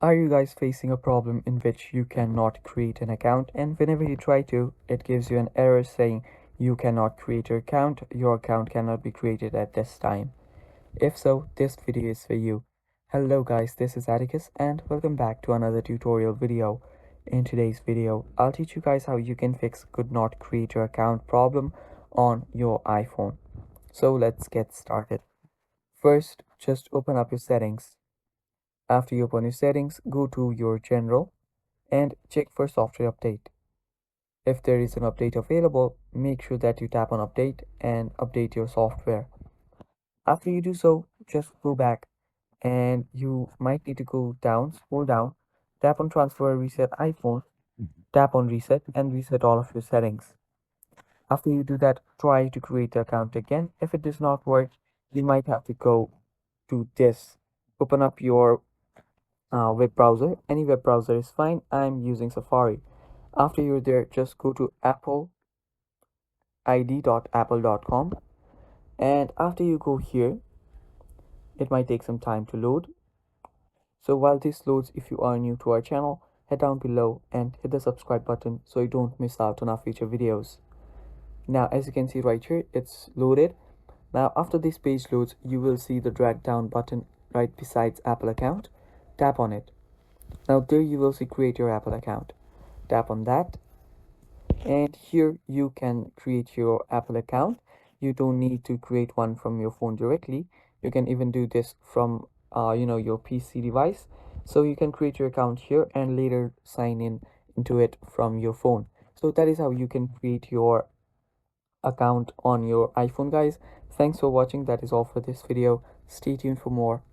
Are you guys facing a problem in which you cannot create an account, and whenever you try to, it gives you an error saying you cannot create your account cannot be created at this time? If so, this video is for you. Hello guys, this is Atticus and welcome back to another tutorial video. In today's video, I'll teach you guys how you can fix could not create your account problem on your iPhone. So let's get started. First, just open up your settings. After you open your settings, go to your general and check for software update. If there is an update available, make sure that you tap on update and update your software. After you do so, just go back and you might need to go down, scroll down, tap on transfer reset iPhone, tap on reset and reset all of your settings. After you do that, try to create the account again. If it does not work, you might have to go to this. Open up your web browser. Any web browser is fine. I'm using Safari. After you're there, just go to id.apple.com, and after you go here, it might take some time to load. So while this loads, if you are new to our channel, head down below and hit the subscribe button so you don't miss out on our future videos. Now as you can see right here, it's loaded. Now after this page loads, you will see the drag down button right besides Apple account. Tap on it. Now there you will see create your Apple account. Tap on that, and here you can create your Apple account. You don't need to create one from your phone directly. You can even do this from your PC device. So you can create your account here and later sign in into it from your phone. So that is how you can create your account on your iPhone, guys. Thanks for watching. That is all for this video. Stay tuned for more.